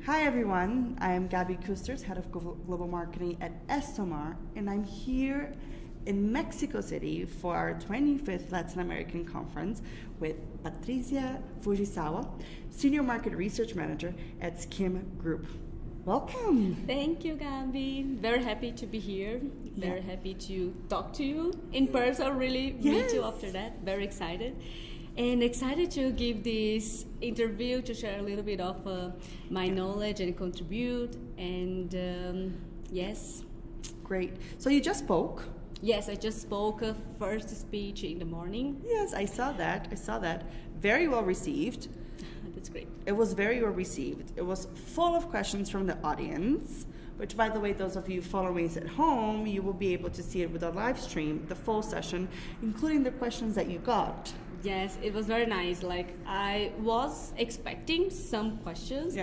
Hi everyone, I'm Gabby Kusters, Head of Global Marketing at Estomar, and I'm here in Mexico City for our 25th Latin American Conference with Patricia Fujisawa, Senior Market Research Manager at SKIM Group. Welcome. Thank you, Gabby. Very happy to be here. Very happy to talk to you in person, really meet you after that. Very excited. And excited to give this interview to share a little bit of my knowledge and contribute. And yes. Great. So you just spoke. Yes, I just spoke a first speech in the morning. Yes, I saw that. Very well received. That's great. It was very well received. It was full of questions from the audience, which, by the way, those of you following us at home, you will be able to see it with our live stream, the full session, including the questions that you got. Yes, it was very nice. Like, I was expecting some questions,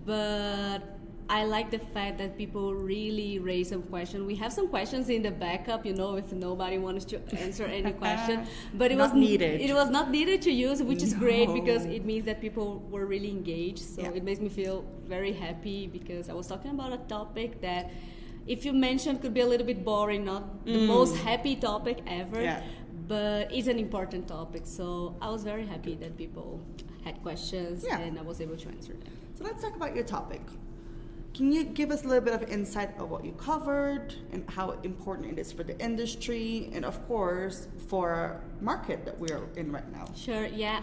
but I like the fact that people really raise some questions. We have some questions in the backup, if nobody wants to answer any question. But it was not needed to use, which is great because it means that people were really engaged. So it makes me feel very happy because I was talking about a topic that, if you mentioned, could be a little bit boring, not the most happy topic ever. Yeah. But it's an important topic, so I was very happy that people had questions and I was able to answer them. So let's talk about your topic. Can you give us a little bit of insight of what you covered and how important it is for the industry and, of course, for our market that we're in right now? Sure, yeah.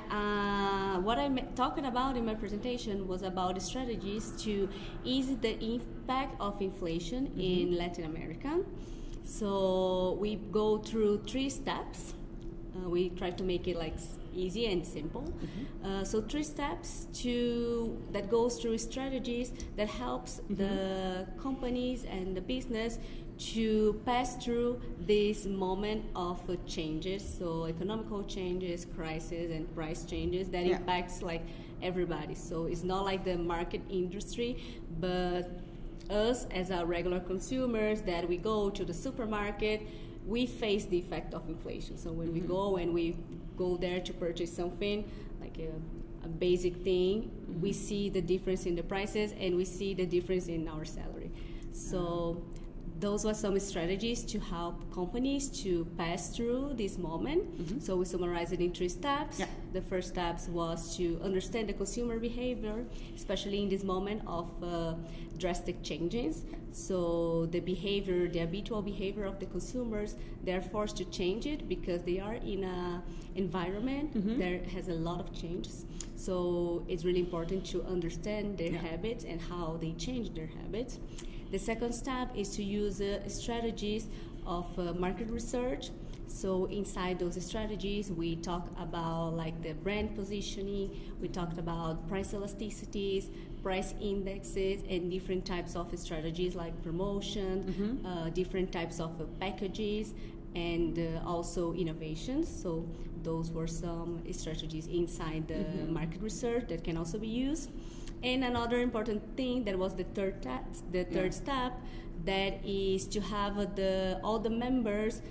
What I'm talking about in my presentation was about the strategies to ease the impact of inflation in Latin America. So we go through 3 steps. We try to make it easy and simple. So 3 steps that goes through strategies that helps the companies and the business to pass through this moment of changes. So economical changes, crisis, and price changes that impacts everybody. So it's not like the market industry, but us as our regular consumers that we go to the supermarket, we face the effect of inflation. So when we go there to purchase something, like a basic thing, we see the difference in the prices and we see the difference in our salary. So those were some strategies to help companies to pass through this moment. So we summarized it in 3 steps. The first steps was to understand the consumer behavior, especially in this moment of drastic changes. So the habitual behavior of the consumers, they're forced to change it because they are in an environment that has a lot of changes. So it's really important to understand their habits and how they change their habits. The second step is to use strategies of market research. So inside those strategies, we talk about the brand positioning, we talked about price elasticities, price indexes, and different types of strategies like promotion, different types of packages, and also innovations. So those were some strategies inside the market research that can also be used. And another important thing that was the third step, that is to have all the members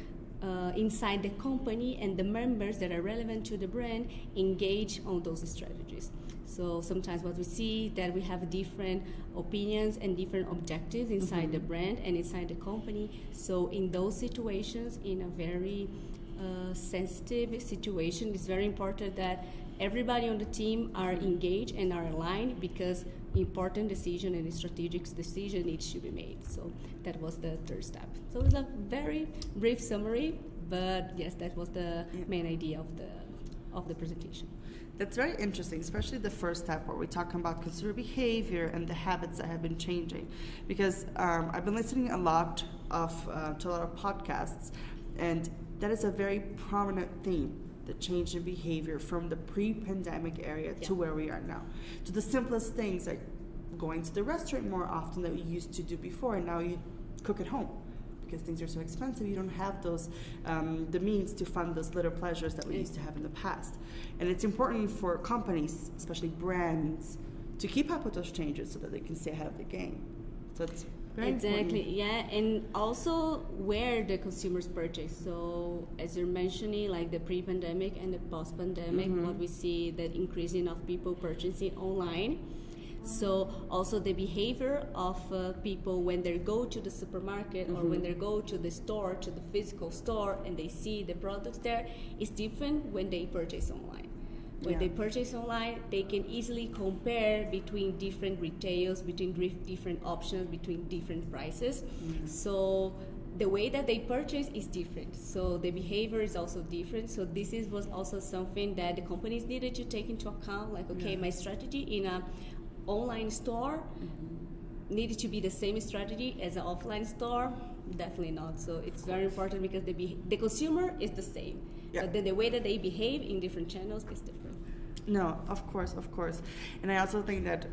inside the company and the members that are relevant to the brand engage on those strategies. So sometimes what we see that we have different opinions and different objectives inside the brand and inside the company. So in those situations, in a very sensitive situation, it's very important that everybody on the team are engaged and are aligned because important decision and strategic decision needs to be made. So that was the third step. So it's a very brief summary, but yes, that was the main idea of the presentation. That's very interesting, especially the first step where we're talking about consumer behavior and the habits that have been changing. Because I've been listening a lot to a lot of podcasts, and that is a very prominent theme. The change in behavior from the pre-pandemic area to where we are now. To the simplest things like going to the restaurant more often than we used to do before, and now you cook at home because things are so expensive. You don't have those the means to fund those little pleasures that we used to have in the past. And it's important for companies, especially brands, to keep up with those changes so that they can stay ahead of the game. So it's very important. And also where the consumers purchase. So as you're mentioning, the pre-pandemic and the post-pandemic, what we see that increasing of people purchasing online. So also the behavior of people when they go to the supermarket or when they go to the store, to the physical store, and they see the products there is different when they purchase online. When they purchase online, they can easily compare between different retails, between different options, between different prices. So the way that they purchase is different. So the behavior is also different. So this was also something that the companies needed to take into account. Like, okay, my strategy in a online store needed to be the same strategy as an offline store? Definitely not. So it's very important because the consumer is the same, but then the way that they behave in different channels is different. No, of course. And I also think that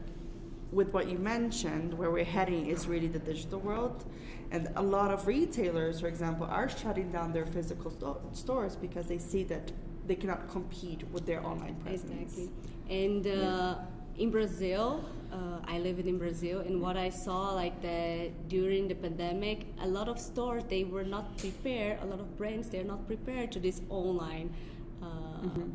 with what you mentioned, where we're heading is really the digital world. And a lot of retailers, for example, are shutting down their physical stores because they see that they cannot compete with their online presence. Exactly. And in Brazil, I live in Brazil, and what I saw, like during the pandemic, a lot of stores, they were not prepared, a lot of brands, they're not prepared to this online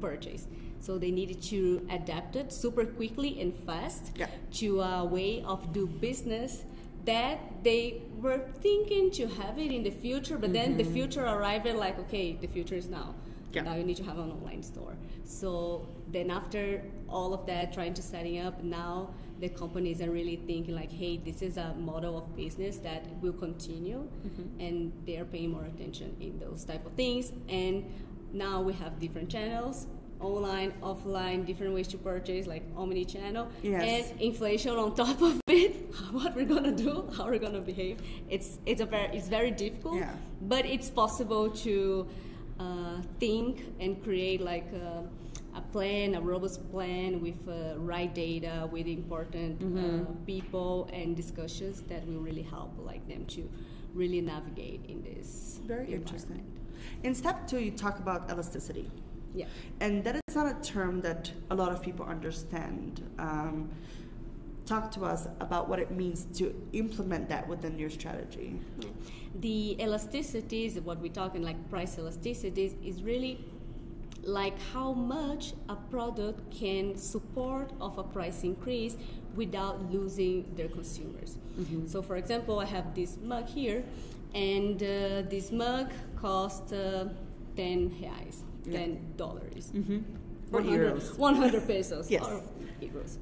purchase. So they needed to adapt it super quickly and fast to a way of do business that they were thinking to have it in the future, but then the future arrived and like, okay, the future is now. Now you need to have an online store. So then after all of that, trying to setting up, now the companies are really thinking like, hey, this is a model of business that will continue, and they are paying more attention in those type of things. And now we have different channels, online, offline, different ways to purchase, like omni-channel, and inflation on top of it. What we're gonna do, how we're gonna behave. It's very difficult, but it's possible to think and create like a plan, a robust plan with right data, with important people and discussions that will really help like them to really navigate in this. Very interesting. In step 2, you talk about elasticity. Yeah. And that is not a term that a lot of people understand. Talk to us about what it means to implement that within your strategy. Yeah. The elasticities, what we're talking like price elasticities, is really like how much a product can support of a price increase without losing their consumers. So for example, I have this mug here, and this mug cost 10 reais, $10. Or euros. 100 pesos Yes. or euros.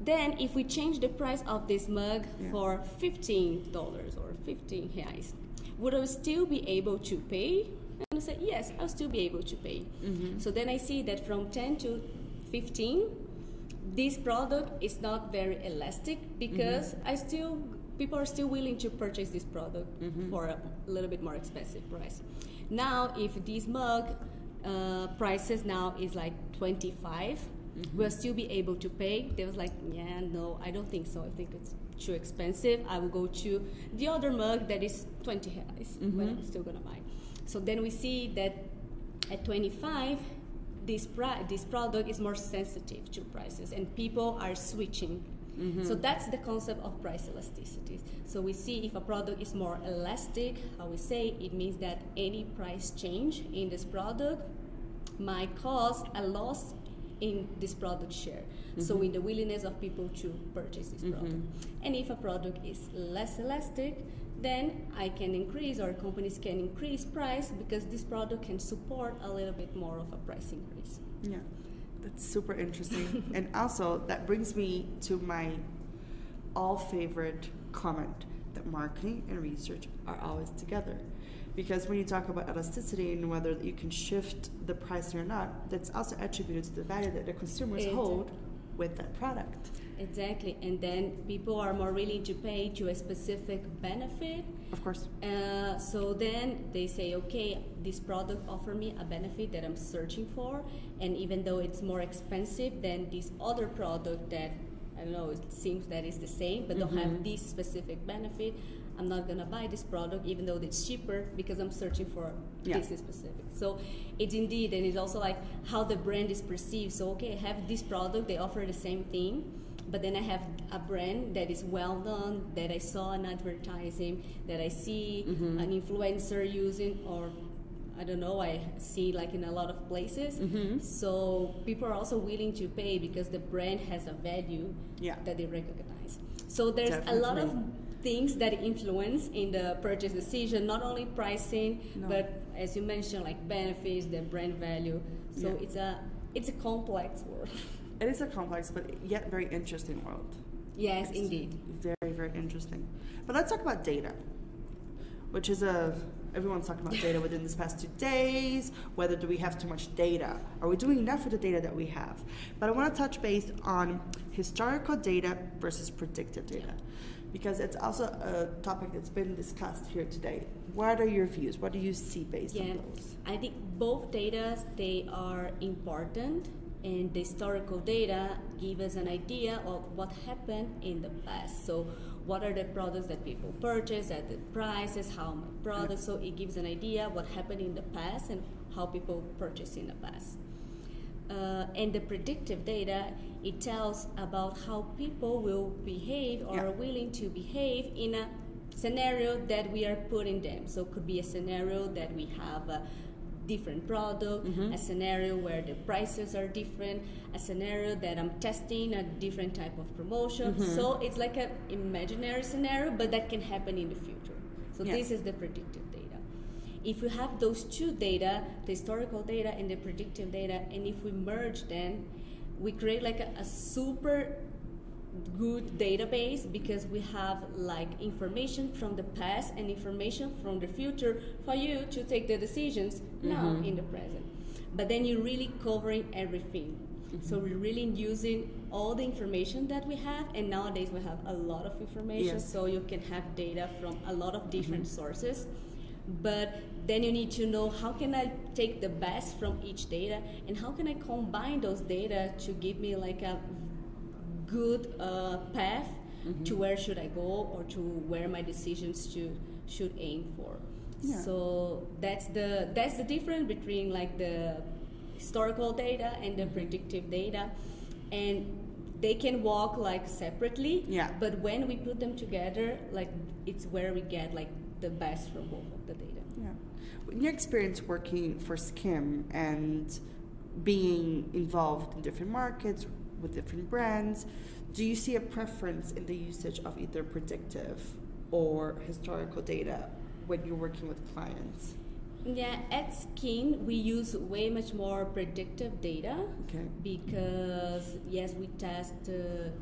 Then if we change the price of this mug for $15 or 15 reais, would I still be able to pay? And I say, yes, I'll still be able to pay. So then I see that from 10 to 15, this product is not very elastic because people are still willing to purchase this product for a little bit more expensive price. Now, if this mug prices now is like 25, we'll still be able to pay. They was like, yeah, no, I don't think so. I think it's too expensive. I will go to the other mug that is 20 reais, but I'm still gonna buy. So then we see that at 25, this product is more sensitive to prices, and people are switching. So that's the concept of price elasticity. So we see if a product is more elastic, how we say, it means that any price change in this product might cause a loss in this product share. So in the willingness of people to purchase this product. And if a product is less elastic, then I can increase, or companies can increase price because this product can support a little bit more of a price increase. Yeah, that's super interesting. And also that brings me to my all favorite comment, that marketing and research are always together. Because when you talk about elasticity and whether you can shift the pricing or not, that's also attributed to the value that the consumers hold with that product. Exactly, and then people are more willing to pay to a specific benefit. Of course. So then they say, okay, this product offers me a benefit that I'm searching for, and even though it's more expensive than this other product that, I don't know, it seems that it's the same, but don't have this specific benefit, I'm not gonna buy this product even though it's cheaper because I'm searching for this specific. So it's indeed, and it's also like how the brand is perceived. So okay, I have this product, they offer the same thing, but then I have a brand that is well known, that I saw an advertising, that I see an influencer using, or I don't know, I see like in a lot of places. So people are also willing to pay because the brand has a value that they recognize. So there's a lot of things that influence in the purchase decision, not only pricing, but as you mentioned, like benefits, the brand value. So it's a complex world. It is a complex, but yet very interesting world. Yes, it's indeed. Very, very interesting. But let's talk about data, which is everyone's talking about data within this past 2 days. Whether do we have too much data? Are we doing enough with the data that we have? But I want to touch base on historical data versus predictive data, because it's also a topic that's been discussed here today. What are your views? What do you see based on those? I think both data, they are important, and the historical data give us an idea of what happened in the past. So what are the products that people purchase, at the prices, how much products, so it gives an idea what happened in the past and how people purchase in the past. And the predictive data, it tells about how people will behave or are willing to behave in a scenario that we are putting them. So it could be a scenario that we have a different product, a scenario where the prices are different, a scenario that I'm testing a different type of promotion. So it's like an imaginary scenario, but that can happen in the future. So this is the predictive data. If we have those two data, the historical data and the predictive data, and if we merge them, we create like a super good database, because we have like information from the past and information from the future for you to take the decisions now in the present. But then you're really covering everything. So we're really using all the information that we have, and nowadays we have a lot of information, so you can have data from a lot of different sources. But then you need to know, how can I take the best from each data, and how can I combine those data to give me like a good path to where should I go, or to where my decisions should aim for. So that's the difference between like the historical data and the predictive data, and they can walk like separately. But when we put them together, like it's where we get like the best from both of the data. In your experience working for SKIM and being involved in different markets with different brands, do you see a preference in the usage of either predictive or historical data when you're working with clients? At SKIM we use way much more predictive data, because yes, we test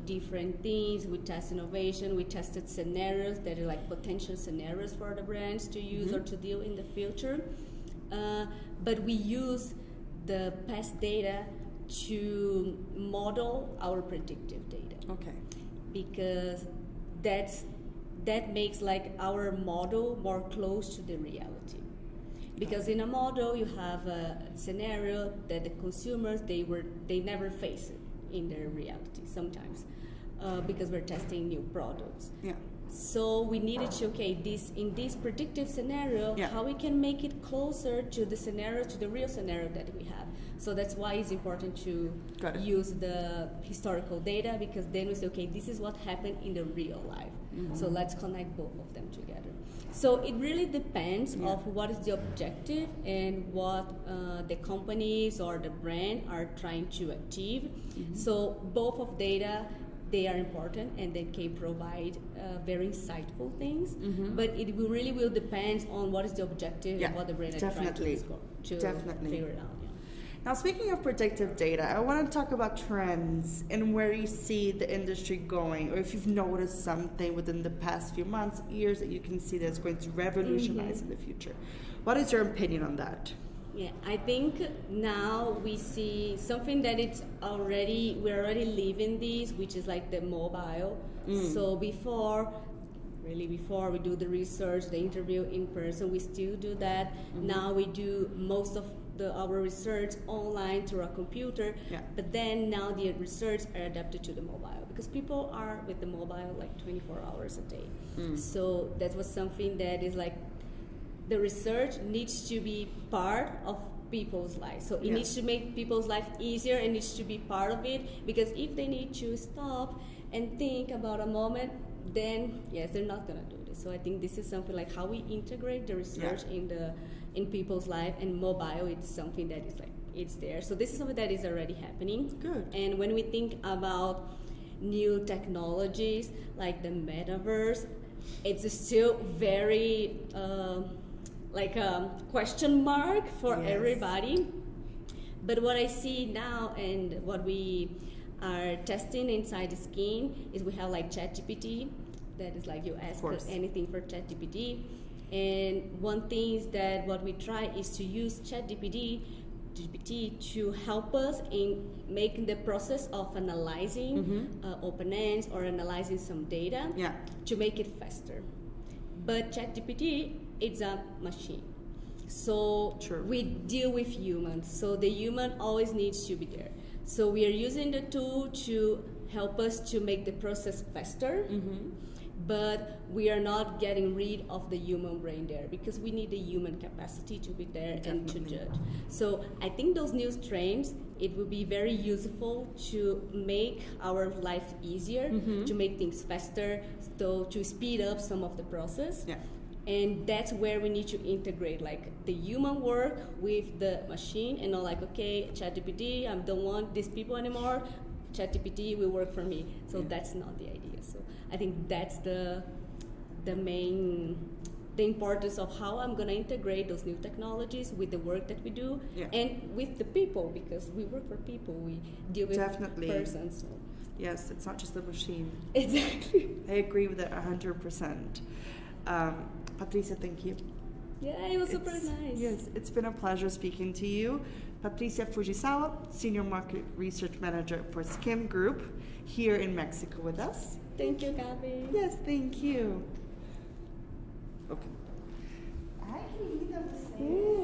different things, we test innovation, we tested scenarios that are like potential scenarios for the brands to use or to deal in the future, but we use the past data to model our predictive data. Because that makes like our model more close to the reality. Because in a model you have a scenario that the consumers they never face it in their reality sometimes, because we're testing new products. So we needed to in this predictive scenario, how we can make it closer to the scenario, to the real scenario that we have. So that's why it's important to use the historical data, because then we say, this is what happened in the real life. So let's connect both of them together. So it really depends of what is the objective and what the companies or the brand are trying to achieve. So both of data, they are important, and they can provide very insightful things. But it really will depend on what is the objective and what the brand is trying to figure it out. Now, speaking of predictive data, I want to talk about trends and where you see the industry going, or if you've noticed something within the past few months, years, that you can see that's going to revolutionize in the future. What is your opinion on that? I think now we see something that we're already living this, which is like the mobile. So before we do the research, the interview in person, we still do that. Now we do most of our research online through a computer, but then now the research are adapted to the mobile, because people are with the mobile like 24 hours a day. So that was something that is like, the research needs to be part of people's lives. So it needs to make people's life easier, and needs to be part of it, because if they need to stop and think about a moment, then yes, they're not gonna do this. So I think this is something like how we integrate the research in people's life, and mobile. It's something that is like it's there. So this is something that is already happening. Good. And when we think about new technologies like the metaverse, it's still very like a question mark for everybody. But what I see now and what we are testing inside the SKIM is we have like ChatGPT, that is like you ask anything for ChatGPT. And one thing is that what we try is to use ChatGPT to help us in making the process of analyzing open-ends or analyzing some data to make it faster. But ChatGPT, it's a machine. So we deal with humans. So the human always needs to be there. So we are using the tool to help us to make the process faster. But we are not getting rid of the human brain there, because we need the human capacity to be there and to judge. So I think those new trends, it will be very useful to make our life easier, to make things faster, so to speed up some of the process. And that's where we need to integrate like the human work with the machine, and not like, okay, ChatGPT, I don't want these people anymore, ChatGPT will work for me. So that's not the idea. So I think that's the importance of how I'm going to integrate those new technologies with the work that we do and with the people, because we work for people, we deal with persons. So. Yes, it's not just a machine. Exactly. I agree with that 100%. Patricia, thank you. Yeah, it was super nice. Yes, it's been a pleasure speaking to you. Patricia Fujisawa, Senior Market Research Manager for SKIM Group, here in Mexico with us. Thank you, Gabby. Yes, thank you. Okay. I can read them the same.